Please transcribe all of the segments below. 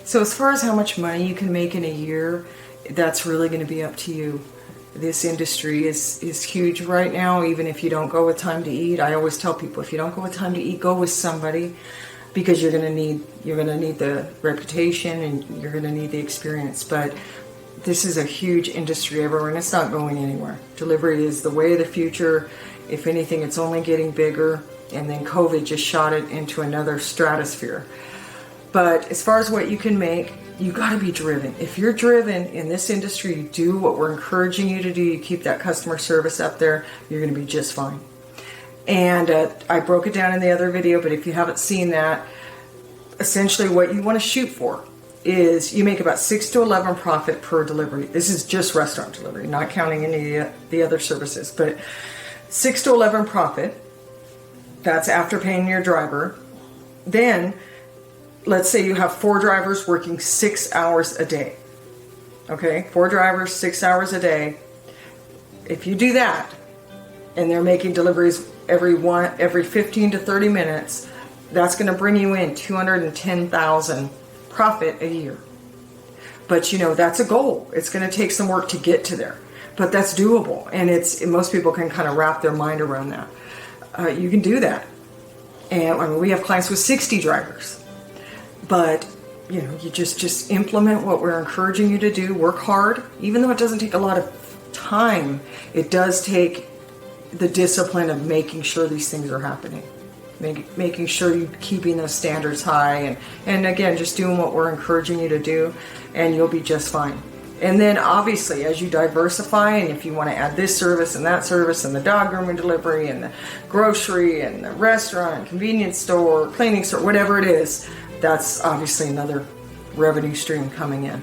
So as far as how much money you can make in a year, that's really going to be up to you. This industry is huge right now, even if you don't go with Time to Eat. I always tell people, if you don't go with Time to Eat, go with somebody, because you're going to need the reputation and you're going to need the experience. But this is a huge industry everywhere, and it's not going anywhere. Delivery is the way of the future. If anything, it's only getting bigger, and then COVID just shot it into another stratosphere. But as far as what you can make, you got to be driven. If you're driven in this industry, you do what we're encouraging you to do, you keep that customer service up there, you're going to be just fine. And I broke it down in the other video, but if you haven't seen that, essentially what you want to shoot for is you make about 6 to 11 profit per delivery. This is just restaurant delivery, not counting any of the other services, but 6 to 11 profit. That's after paying your driver. Then let's say you have 4 drivers working 6 hours a day. Okay, 4 drivers, 6 hours a day. If you do that, and they're making deliveries every 15 to 30 minutes, that's going to bring you in $210,000 profit a year. But that's a goal. It's going to take some work to get to there, but that's doable, and most people can kind of wrap their mind around that. You can do that, and we have clients with 60 drivers. But you just implement what we're encouraging you to do. Work hard, even though it doesn't take a lot of time. It does take the discipline of making sure these things are happening, making sure you're keeping those standards high, and again, just doing what we're encouraging you to do, and you'll be just fine. And then obviously, as you diversify, and if you want to add this service and that service, and the dog grooming delivery, and the grocery, and the restaurant, convenience store, cleaning store, whatever it is, that's obviously another revenue stream coming in.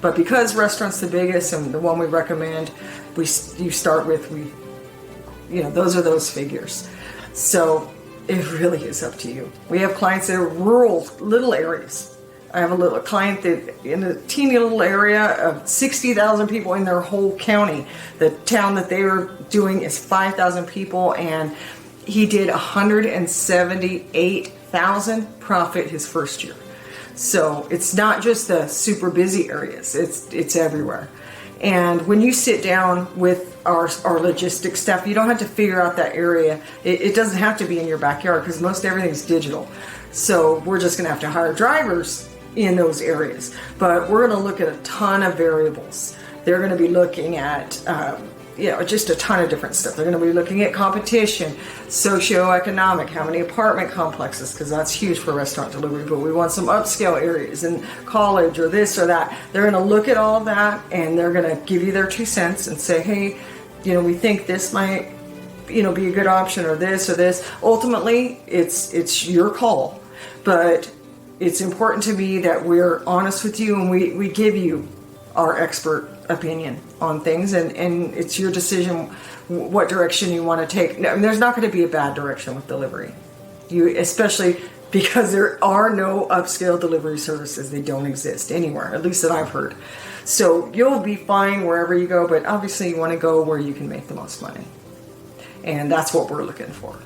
But because restaurant's the biggest and the one we recommend, you start with, those are those figures. So it really is up to you. We have clients that are rural, little areas. I have a client that in a teeny little area of 60,000 people in their whole county. The town that they were doing is 5,000 people, and he did $178,000 profit his first year. So it's not just the super busy areas, it's everywhere. And when you sit down with our logistics stuff, you don't have to figure out that area. It doesn't have to be in your backyard, because most everything's digital. So we're just going to have to hire drivers in those areas. But we're going to look at a ton of variables. They're going to be looking at just a ton of different stuff. They're going to be looking at competition, socioeconomic, how many apartment complexes, because that's huge for restaurant delivery, but we want some upscale areas and college or this or that. They're going to look at all of that, and they're going to give you their 2 cents and say, hey, we think this might, be a good option, or this or this. Ultimately, it's your call, but it's important to me that we're honest with you, and we give you our expert opinion on things, and it's your decision what direction you want to take. There's not going to be a bad direction with delivery, especially because there are no upscale delivery services. They don't exist anywhere, at least that I've heard. So you'll be fine wherever you go, but obviously you want to go where you can make the most money, and that's what we're looking for.